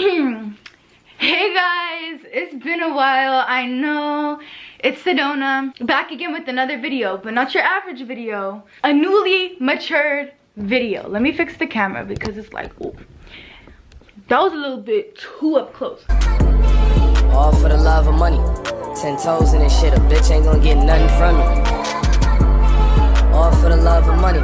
Hey guys, it's been a while. I know. It's Sedona, back again with another video, but not your average video. A newly matured video. Let me fix the camera because it's like, ooh, that was a little bit too up close. All for the love of money. 10 toes in this shit, a bitch ain't gonna get nothing from me. All for the love of money.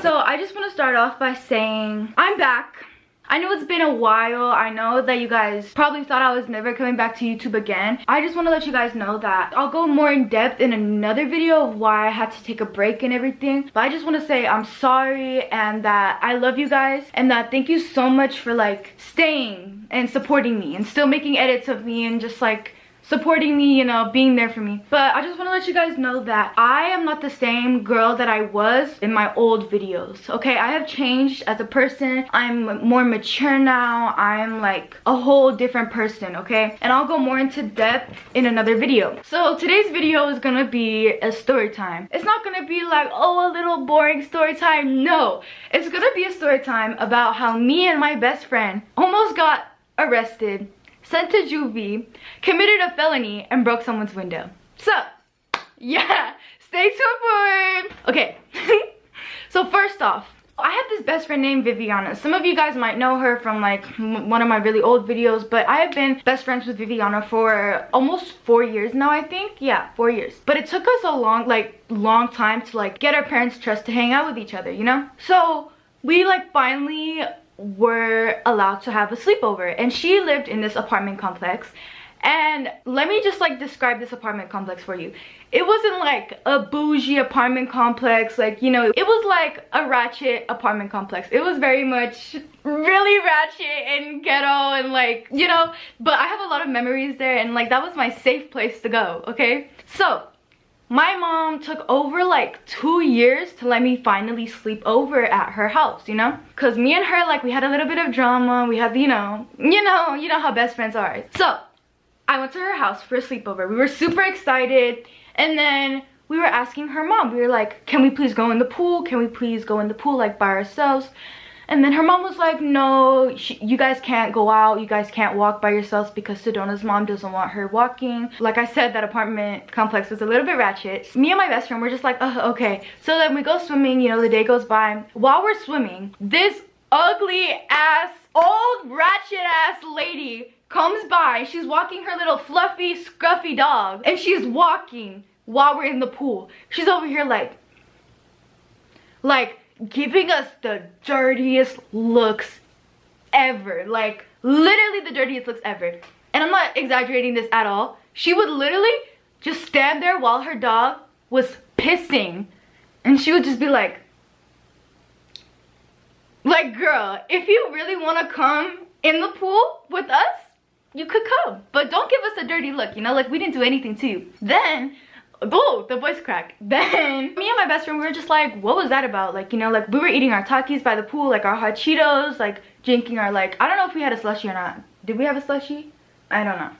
So I just want to start off by saying I'm back. I know it's been a while. I know that you guys probably thought I was never coming back to YouTube again. I just want to let you guys know that I'll go more in depth in another video of why I had to take a break and everything. But I just want to say I'm sorry and that I love you guys and that thank you so much for like staying and supporting me and still making edits of me and just like supporting me, you know, being there for me. But I just want to let you guys know that I am not the same girl that I was in my old videos, okay? I have changed as a person. I'm more mature now. I'm like a whole different person, okay? And I'll go more into depth in another video. So today's video is gonna be a story time. It's not gonna be like, oh, a little boring story time. No, it's gonna be a story time about how me and my best friend almost got arrested, sent to juvie, committed a felony, and broke someone's window. So, yeah, stay tuned for... Okay, so first off, I have this best friend named Viviana. Some of you guys might know her from like one of my really old videos, but I have been best friends with Viviana for almost 4 years now, I think. Yeah, 4 years. But it took us a long time to like get our parents' trust to hang out with each other, you know? So, we like finally were allowed to have a sleepover, and she lived in this apartment complex. And let me just like describe this apartment complex for you. It wasn't like a bougie apartment complex, like, you know, it was like a ratchet apartment complex. It was very much really ratchet and ghetto and like, you know, but I have a lot of memories there, and like that was my safe place to go, okay? So my mom took over like 2 years to let me finally sleep over at her house, you know? Cause me and her, like, we had a little bit of drama. We had, you know how best friends are. So I went to her house for a sleepover. We were super excited. And then we were asking her mom, we were like, can we please go in the pool? Can we please go in the pool like by ourselves? And then her mom was like, no, you guys can't go out. You guys can't walk by yourselves because Sedona's mom doesn't want her walking. Like I said, that apartment complex was a little bit ratchet. Me and my best friend were just like, oh, okay. So then we go swimming, you know, the day goes by. While we're swimming, this ugly ass, old ratchet ass lady comes by. She's walking her little fluffy, scruffy dog. And she's walking while we're in the pool. She's over here like giving us the dirtiest looks ever. Like literally the dirtiest looks ever. And I'm not exaggerating this at all. She would literally just stand there while her dog was pissing, and she would just be like, girl, if you really want to come in the pool with us, you could come, but don't give us a dirty look, you know, like we didn't do anything to you. Then oh, the voice crack. Then me and my best friend, we were just like, what was that about? Like, you know, like we were eating our Takis by the pool, like our hot Cheetos, like drinking our like, I don't know if we had a slushie or not. Did we have a slushie? I don't know.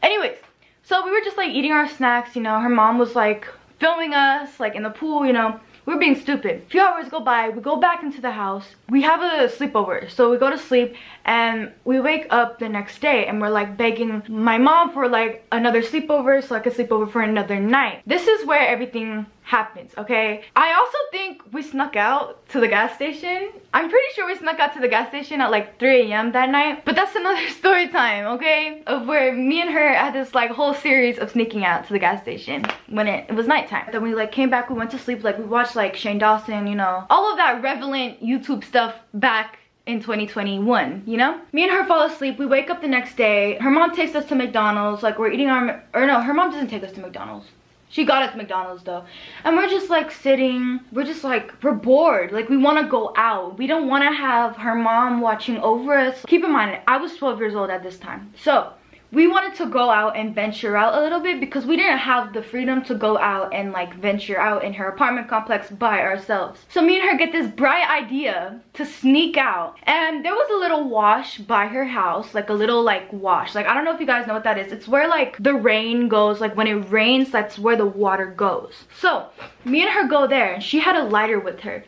Anyways, so we were just like eating our snacks, you know. Her mom was like filming us like in the pool, you know. We were being stupid. A few hours go by, we go back into the house. We have a sleepover, so we go to sleep, and we wake up the next day and we're like begging my mom for like another sleepover so I could sleep over for another night. This is where everything happens, okay? I also think we snuck out to the gas station. I'm pretty sure we snuck out to the gas station at like 3 a.m. that night, but that's another story time, okay? Of where me and her had this like whole series of sneaking out to the gas station when it was nighttime. Then we like came back, we went to sleep, like we watched like Shane Dawson, you know, all of that relevant YouTube stuff back in 2021, you know? Me and her fall asleep, we wake up the next day, her mom takes us to McDonald's, like we're eating our, or no, her mom doesn't take us to McDonald's. She got us McDonald's though. And we're just like sitting, we're just like, we're bored. Like we want to go out. We don't want to have her mom watching over us. Keep in mind, I was 12 years old at this time. So we wanted to go out and venture out a little bit because we didn't have the freedom to go out and like venture out in her apartment complex by ourselves. So me and her get this bright idea to sneak out, and there was a little wash by her house, like a little like wash, like I don't know if you guys know what that is. It's where like the rain goes, like when it rains, that's where the water goes. So me and her go there, and she had a lighter with her.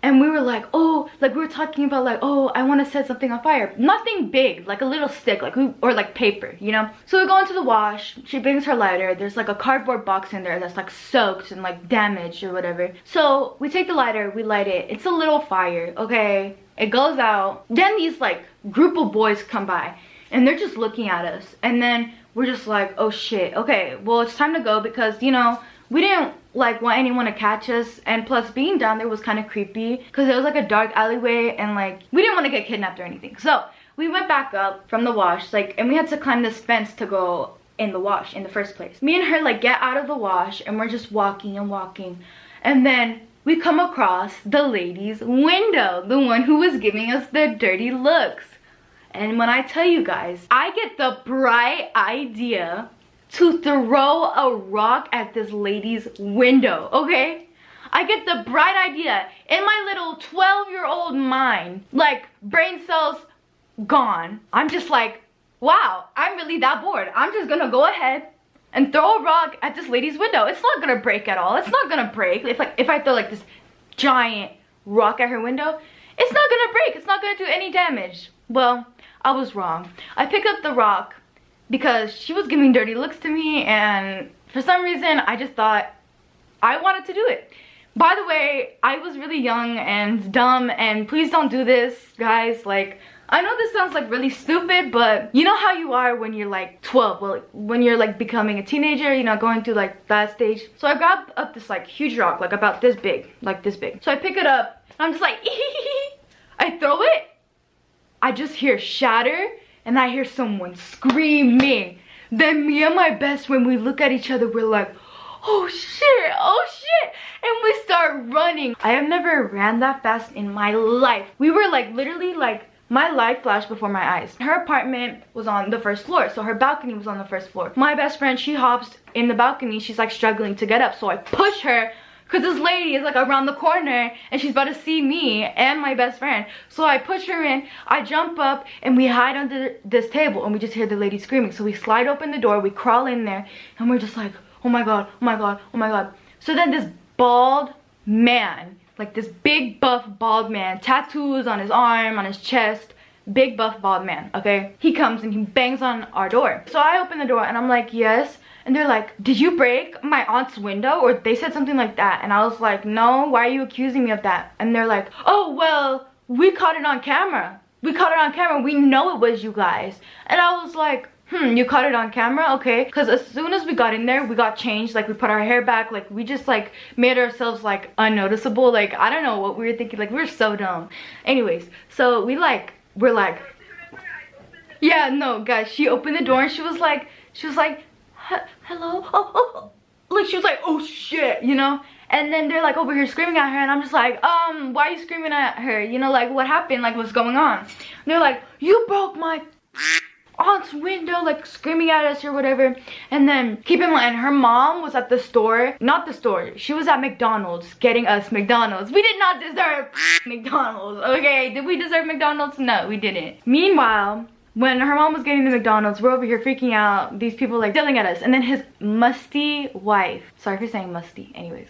And we were like, oh, like we were talking about like, oh, I want to set something on fire. Nothing big, like a little stick, like or like paper, you know. So we go into the wash. She brings her lighter. There's like a cardboard box in there that's like soaked and like damaged or whatever. So we take the lighter, we light it. It's a little fire, okay. It goes out. Then these like group of boys come by and they're just looking at us. And then we're just like, oh shit, okay, well it's time to go because, you know, we didn't like want anyone to catch us, and plus being down there was kind of creepy because it was like a dark alleyway and like we didn't want to get kidnapped or anything. So we went back up from the wash, like, and we had to climb this fence to go in the wash in the first place. Me and her like get out of the wash and we're just walking and walking, and then we come across the lady's window, the one who was giving us the dirty looks. And when I tell you guys, I get the bright idea to throw a rock at this lady's window, okay? I get the bright idea in my little 12-year-old mind, like brain cells gone. I'm just like, wow, I'm really that bored. I'm just gonna go ahead and throw a rock at this lady's window. It's not gonna break at all. It's not gonna break. If I throw like this giant rock at her window, it's not gonna break. It's not gonna do any damage. Well, I was wrong. I pick up the rock because she was giving dirty looks to me, and for some reason I just thought I wanted to do it. By the way, I was really young and dumb, and please don't do this, guys. Like, I know this sounds like really stupid, but you know how you are when you're like 12, well, when you're like becoming a teenager, you know, going through like that stage. So I grabbed up this like huge rock, like about this big, like this big. So I pick it up, I'm just like, I throw it, I just hear shatter, and I hear someone screaming. Then me and my best friend, we look at each other, we're like, oh shit, oh shit. And we start running. I have never ran that fast in my life. We were like, literally like, my life flashed before my eyes. Her apartment was on the first floor, so her balcony was on the first floor. My best friend, she hops in the balcony. She's like struggling to get up, so I push her because this lady is like around the corner and she's about to see me and my best friend. So I push her in, I jump up, and we hide under this table, and we just hear the lady screaming. So we slide open the door, we crawl in there, and we're just like, oh my god, oh my god, oh my god. So then this bald man, like this big buff bald man, tattoos on his arm, on his chest, big buff bald man, okay? He comes and he bangs on our door. So I open the door and I'm like, yes. And they're like, did you break my aunt's window? Or they said something like that. And I was like, no, why are you accusing me of that? And they're like, oh, well, we caught it on camera. We caught it on camera. We know it was you guys. And I was like, you caught it on camera? Okay. Because as soon as we got in there, we got changed. Like, we put our hair back. Like, we just, like, made ourselves, like, unnoticeable. Like, I don't know what we were thinking. Like, we were so dumb. Anyways, so we're like, yeah, no, guys, she opened the door and she was like, hello? Oh. Like, she was like, oh shit, you know? And then they're like over here screaming at her, and I'm just like, why are you screaming at her? You know, like, what happened? Like, what's going on? And they're like, you broke my aunt's window, like screaming at us or whatever. And then keep in mind, her mom was at the store, not the store, she was at McDonald's getting us McDonald's. We did not deserve McDonald's, okay? Did we deserve McDonald's? No, we didn't. Meanwhile, when her mom was getting the McDonald's, we're over here freaking out, these people like yelling at us. And then his musty wife, sorry for saying musty, anyways,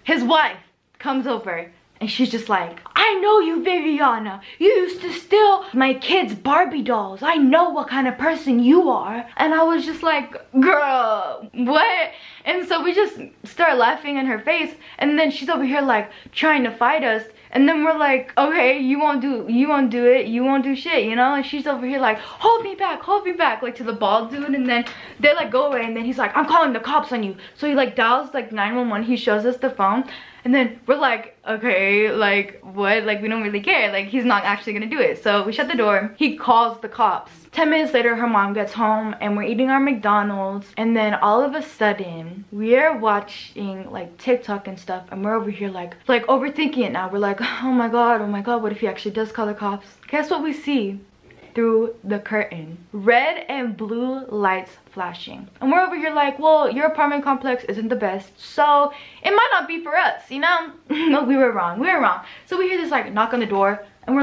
his wife comes over and she's just like, I know you, Viviana. You used to steal my kids' Barbie dolls. I know what kind of person you are. And I was just like, girl, what? And so we just start laughing in her face. And then she's over here like trying to fight us. And then we're like, okay, you won't do it, you won't do shit, you know? And she's over here like, hold me back, like to the bald dude. And then they like go away, and then he's like, I'm calling the cops on you. So he like dials like 911, he shows us the phone. And then we're like, okay, like what? Like, we don't really care. Like, he's not actually gonna do it. So we shut the door. He calls the cops. 10 minutes later, her mom gets home and we're eating our McDonald's. And then all of a sudden, we are watching like TikTok and stuff. And we're over here like overthinking it now. We're like, oh my god, what if he actually does call the cops? Guess what we see through the curtain? Red and blue lights flashing. And we're over here like, well, your apartment complex isn't the best, so it might not be for us, you know? No, we were wrong. So we hear this like knock on the door, and we're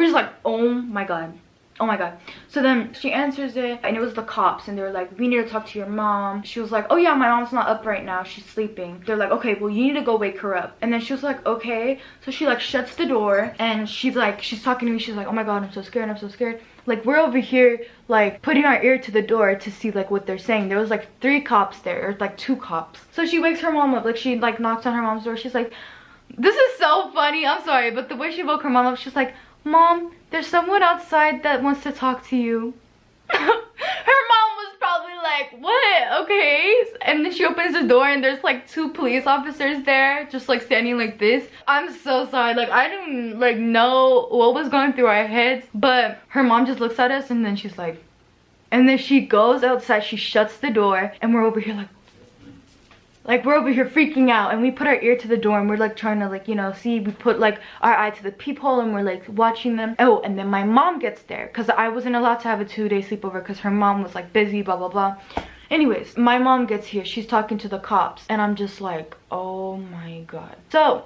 just like, oh my god. Oh my god. So then she answers it, and it was the cops, and they were like, we need to talk to your mom. She was like, oh yeah, my mom's not up right now, she's sleeping. They're like, okay, well you need to go wake her up. And then she was like, okay. So she like shuts the door, and she's talking to me. She's like, oh my god, I'm so scared, I'm so scared. Like, we're over here like putting our ear to the door to see like what they're saying. There was like 3 cops there, or like 2 cops. So she wakes her mom up, like she like knocks on her mom's door. She's like, this is so funny, I'm sorry, but the way she woke her mom up, she's like, Mom, there's someone outside that wants to talk to you. Her mom was probably like, what? Okay. And then she opens the door, and there's like 2 police officers there, just like standing like this. I'm so sorry, like I didn't like know what was going through our heads, but her mom just looks at us, and then she's like, and then she goes outside, she shuts the door, and we're over here like we're over here freaking out, and we put our ear to the door, and we're like trying to like, you know, see. We put like our eye to the peephole, and we're like watching them. Oh, and then my mom gets there, because I wasn't allowed to have a 2-day sleepover because her mom was like busy, blah blah blah. Anyways, my mom gets here, she's talking to the cops, and I'm just like, oh my god. So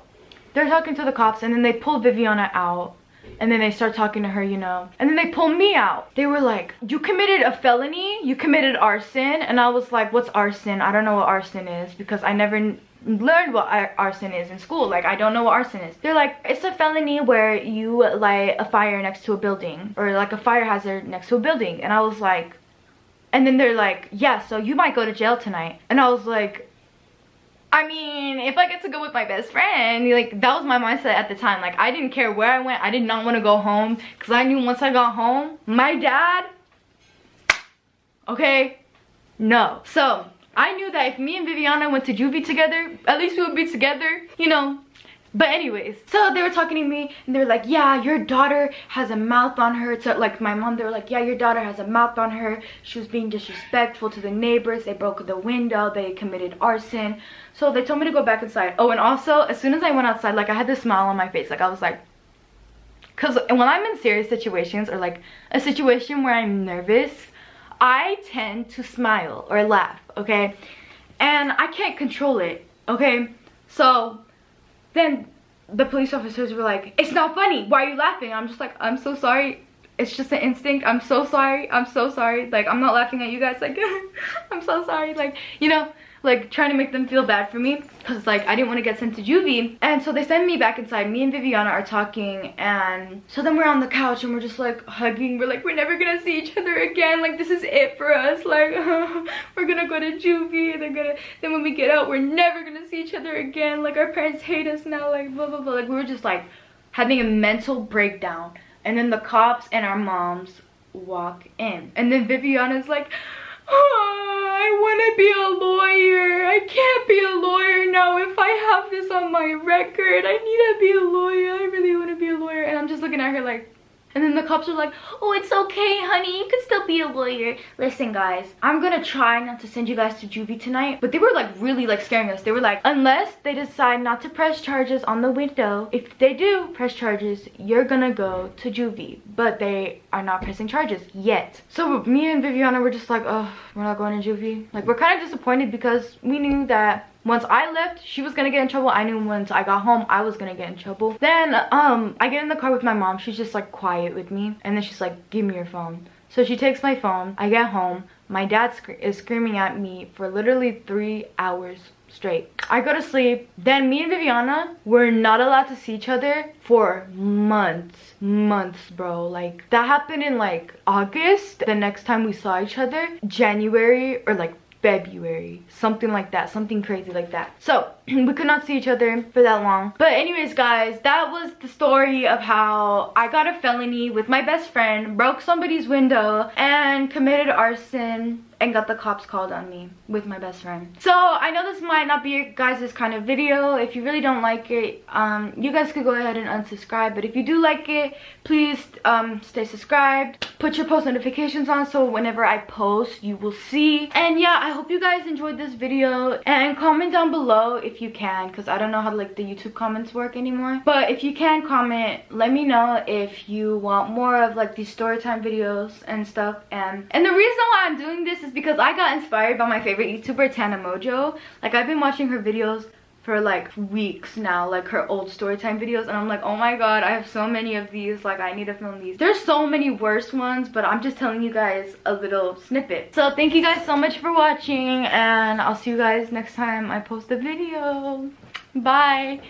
they're talking to the cops, and then they pull Viviana out, and then they start talking to her, you know, and then they pull me out. They were like, you committed a felony, you committed arson. And I was like, what's arson? I don't know what arson is, because I never learned what arson is in school. Like, I don't know what arson is. They're like, it's a felony where you light a fire next to a building, or like a fire hazard next to a building. And I was like, and then they're like, yeah, so you might go to jail tonight. And I was like, I mean, if I get to go with my best friend, like, that was my mindset at the time. Like, I didn't care where I went. I did not want to go home, because I knew once I got home, my dad, okay, no. So I knew that if me and Viviana went to juvie together, at least we would be together, you know. But anyways, so they were talking to me, and they were like, yeah, your daughter has a mouth on her. So like my mom, they were like, yeah, your daughter has a mouth on her. She was being disrespectful to the neighbors. They broke the window. They committed arson. So they told me to go back inside. Oh, and also, as soon as I went outside, like, I had this smile on my face. Like, I was like, because when I'm in serious situations, or like a situation where I'm nervous, I tend to smile or laugh, okay? And I can't control it, okay? So then the police officers were like, it's not funny, why are you laughing? I'm just like, I'm so sorry, it's just an instinct, I'm so sorry, I'm so sorry. Like, I'm not laughing at you guys, like, I'm so sorry, like, you know, like trying to make them feel bad for me, because like I didn't want to get sent to juvie. And so they send me back inside. Me and Viviana are talking, and so then we're on the couch, and we're just like hugging. We're like, we're never gonna see each other again, like this is it for us, like we're gonna go to juvie, then when we get out, we're never gonna see each other again, like our parents hate us now, like blah blah blah. Like, we were just like having a mental breakdown. And then the cops and our moms walk in, and then Viviana's like, oh, I want to be a lawyer. I can't be a lawyer now. If I have this on my record, I need to be a lawyer. I really want to be a lawyer. And I'm just looking at her like, and then the cops are like, oh, it's okay, honey, you can still be a lawyer. Listen, guys, I'm gonna try not to send you guys to juvie tonight. But they were like really like scaring us. They were like, unless they decide not to press charges on the window, if they do press charges, you're gonna go to juvie. But they are not pressing charges yet. So me and Viviana were just like, oh, we're not going to juvie. Like, we're kind of disappointed, because we knew that once I left, she was gonna get in trouble. I knew once I got home, I was gonna get in trouble. Then I get in the car with my mom. She's just like quiet with me, and then she's like, give me your phone. So she takes my phone. I get home. My dad is screaming at me for literally 3 hours straight. I go to sleep. Then me and Viviana were not allowed to see each other for months, bro. Like, that happened in like August. The next time we saw each other, January or like February, something like that, something crazy like that. So we could not see each other for that long. But anyways, guys, that was the story of how I got a felony with my best friend, broke somebody's window, and committed arson, and got the cops called on me with my best friend. So I know this might not be your guys' kind of video. If you really don't like it, you guys could go ahead and unsubscribe. But if you do like it, please stay subscribed. Put your post notifications on, so whenever I post, you will see. And yeah, I hope you guys enjoyed this video. And comment down below if you can, because I don't know how like the YouTube comments work anymore. But if you can comment, let me know if you want more of like these storytime videos and stuff. And the reason why I'm doing this is because I got inspired by my favorite YouTuber, Tana Mojo. Like, I've been watching her videos for like weeks now, like her old story time videos, and I'm like, oh my god, I have so many of these, like I need to film these. There's so many worse ones, but I'm just telling you guys a little snippet. So thank you guys so much for watching, and I'll see you guys next time I post a video. Bye.